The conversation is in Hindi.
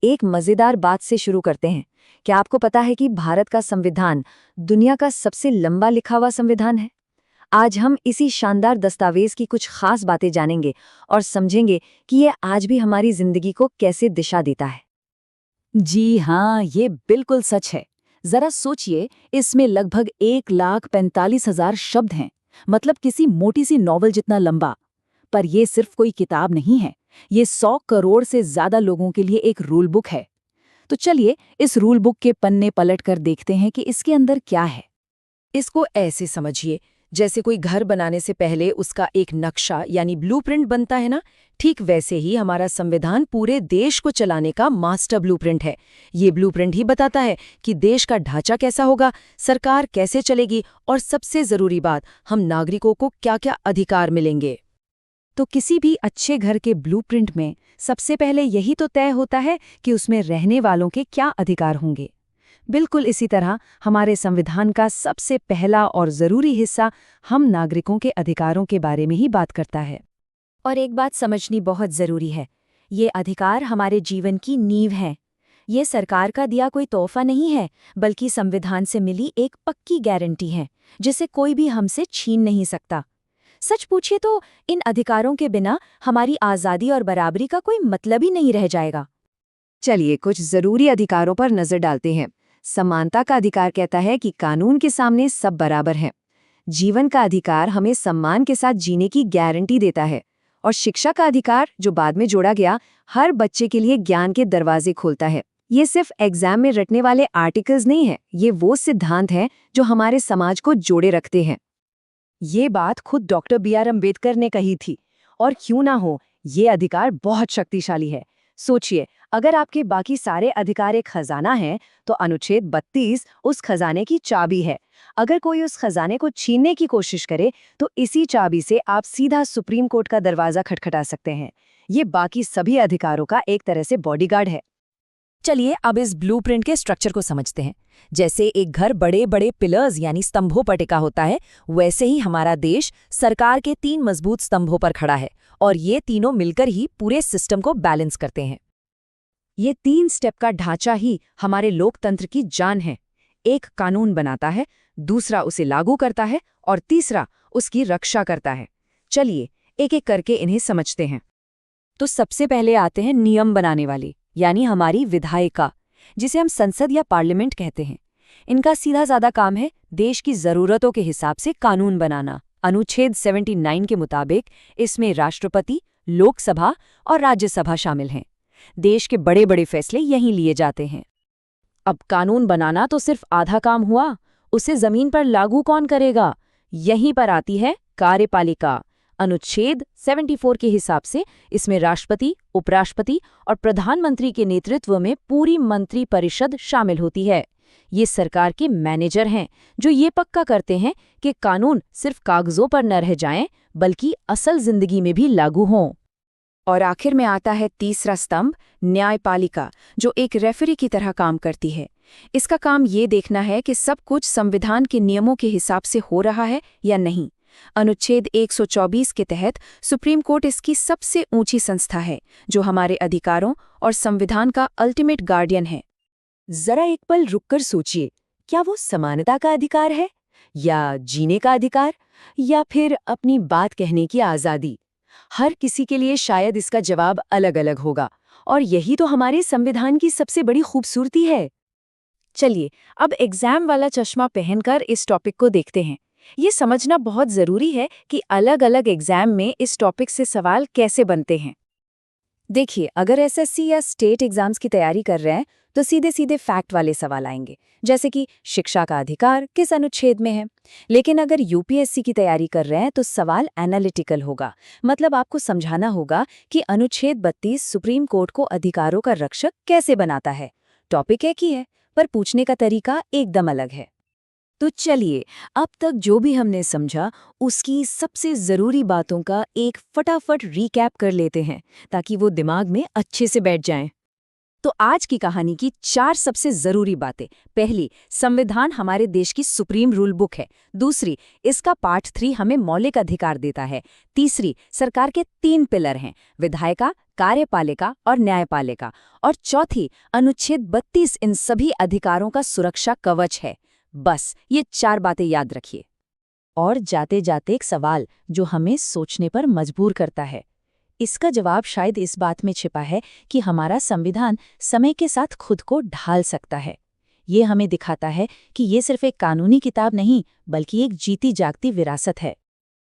एक मजेदार बात से शुरू करते हैं। क्या आपको पता है कि भारत का संविधान दुनिया का सबसे लंबा लिखा हुआ संविधान है? आज हम इसी शानदार दस्तावेज की कुछ खास बातें जानेंगे और समझेंगे कि ये आज भी हमारी जिंदगी को कैसे दिशा देता है। जी हाँ, ये बिल्कुल सच है। जरा सोचिए, इसमें लगभग 1,45,000 शब्द हैं, मतलब किसी मोटी सी नॉवल जितना लंबा। पर ये सिर्फ कोई किताब नहीं है, ये 100 करोड़ से ज्यादा लोगों के लिए एक रूल बुक है। तो चलिए इस रूल बुक के पन्ने पलट कर देखते हैं कि इसके अंदर क्या है। इसको ऐसे समझिए, जैसे कोई घर बनाने से पहले उसका एक नक्शा यानी ब्लूप्रिंट बनता है ना, ठीक वैसे ही हमारा संविधान पूरे देश को चलाने का मास्टर ब्लूप्रिंट है। ये ब्लूप्रिंट ही बताता है कि देश का ढांचा कैसा होगा, सरकार कैसे चलेगी और सबसे जरूरी बात, हम नागरिकों को क्या-क्या अधिकार मिलेंगे। तो किसी भी अच्छे घर के ब्लूप्रिंट में सबसे पहले यही तो तय होता है कि उसमें रहने वालों के क्या अधिकार होंगे। बिल्कुल इसी तरह हमारे संविधान का सबसे पहला और जरूरी हिस्सा हम नागरिकों के अधिकारों के बारे में ही बात करता है। और एक बात समझनी बहुत जरूरी है, ये अधिकार हमारे जीवन की नींव हैं। ये सरकार का दिया कोई तोहफा नहीं है, बल्कि संविधान से मिली एक पक्की गारंटी है, जिसे कोई भी हमसे छीन नहीं सकता। सच पूछिए तो इन अधिकारों के बिना हमारी आज़ादी और बराबरी का कोई मतलब ही नहीं रह जाएगा। चलिए कुछ जरूरी अधिकारों पर नजर डालते हैं। समानता का अधिकार कहता है कि कानून के सामने सब बराबर हैं। जीवन का अधिकार हमें सम्मान के साथ जीने की गारंटी देता है। और शिक्षा का अधिकार, जो बाद में जोड़ा गया, हर बच्चे के लिए ज्ञान के दरवाजे खोलता है। ये सिर्फ एग्जाम में रटने वाले आर्टिकल्स नहीं है, ये वो सिद्धांत हैं जो हमारे समाज को जोड़े रखते हैं। ये बात खुद डॉक्टर B.R. अम्बेडकर ने कही थी। और क्यों ना हो, ये अधिकार बहुत शक्तिशाली है। सोचिए, अगर आपके बाकी सारे अधिकार एक खजाना है, तो अनुच्छेद 32 उस खजाने की चाबी है। अगर कोई उस खजाने को छीनने की कोशिश करे, तो इसी चाबी से आप सीधा सुप्रीम कोर्ट का दरवाजा खटखटा सकते हैं। ये बाकी सभी अधिकारों का एक तरह से बॉडीगार्ड है। चलिए अब इस ब्लूप्रिंट के स्ट्रक्चर को समझते हैं। जैसे एक घर बड़े बड़े पिलर्स यानी स्तंभों पर टिका होता है, वैसे ही हमारा देश सरकार के 3 मजबूत स्तंभों पर खड़ा है, और ये तीनों मिलकर ही पूरे सिस्टम को बैलेंस करते हैं। ये 3 स्टेप का ढांचा ही हमारे लोकतंत्र की जान है। एक कानून बनाता है, दूसरा उसे लागू करता है और तीसरा उसकी रक्षा करता है। चलिए एक एक करके इन्हें समझते हैं। तो सबसे पहले आते हैं नियम बनाने वाले, यानी हमारी विधायिका, जिसे हम संसद या पार्लियामेंट कहते हैं। इनका सीधा साधा काम है देश की जरूरतों के हिसाब से कानून बनाना। अनुच्छेद 79 के मुताबिक इसमें राष्ट्रपति, लोकसभा और राज्यसभा शामिल हैं। देश के बड़े बड़े फैसले यहीं लिए जाते हैं। अब कानून बनाना तो सिर्फ आधा काम हुआ, उसे जमीन पर लागू कौन करेगा? यहीं पर आती है कार्यपालिका। अनुच्छेद 74 के हिसाब से इसमें राष्ट्रपति, उपराष्ट्रपति और प्रधानमंत्री के नेतृत्व में पूरी मंत्री परिषद शामिल होती है। ये सरकार के मैनेजर हैं, जो ये पक्का करते हैं कि कानून सिर्फ कागजों पर न रह जाएं, बल्कि असल जिंदगी में भी लागू हों। और आखिर में आता है तीसरा स्तंभ, न्यायपालिका, जो एक रेफरी की तरह काम करती है। इसका काम ये देखना है कि सब कुछ संविधान के नियमों के हिसाब से हो रहा है या नहीं। अनुच्छेद 124 के तहत सुप्रीम कोर्ट इसकी सबसे ऊंची संस्था है, जो हमारे अधिकारों और संविधान का अल्टीमेट गार्डियन है। जरा एक पल रुककर सोचिए, क्या वो समानता का अधिकार है, या जीने का अधिकार, या फिर अपनी बात कहने की आज़ादी? हर किसी के लिए शायद इसका जवाब अलग अलग होगा, और यही तो हमारे संविधान की सबसे बड़ी खूबसूरती है। चलिए अब एग्जाम वाला चश्मा पहनकर इस टॉपिक को देखते हैं। ये समझना बहुत जरूरी है कि अलग अलग एग्जाम में इस टॉपिक से सवाल कैसे बनते हैं। देखिए, अगर एसएससी या स्टेट एग्जाम्स की तैयारी कर रहे हैं, तो सीधे सीधे फैक्ट वाले सवाल आएंगे, जैसे कि शिक्षा का अधिकार किस अनुच्छेद में है। लेकिन अगर यूपीएससी की तैयारी कर रहे हैं, तो सवाल एनालिटिकल होगा। मतलब आपको समझाना होगा कि अनुच्छेद 32 सुप्रीम कोर्ट को अधिकारों का रक्षक कैसे बनाता है। टॉपिक एक ही है, पर पूछने का तरीका एकदम अलग है। तो चलिए अब तक जो भी हमने समझा, उसकी सबसे ज़रूरी बातों का एक फटाफट रीकैप कर लेते हैं, ताकि वो दिमाग में अच्छे से बैठ जाएं। तो आज की कहानी की 4 सबसे ज़रूरी बातें। पहली, संविधान हमारे देश की सुप्रीम रूल बुक है। दूसरी, इसका पार्ट 3 हमें मौलिक अधिकार देता है। तीसरी, सरकार के 3 पिलर हैं, विधायिका, कार्यपालिका और न्यायपालिका, और चौथी अनुच्छेद 32 इन सभी अधिकारों का सुरक्षा कवच है। बस ये 4 बातें याद रखिए। और जाते जाते एक सवाल जो हमें सोचने पर मजबूर करता है। इसका जवाब शायद इस बात में छिपा है कि हमारा संविधान समय के साथ खुद को ढाल सकता है। ये हमें दिखाता है कि ये सिर्फ एक कानूनी किताब नहीं, बल्कि एक जीती जागती विरासत है।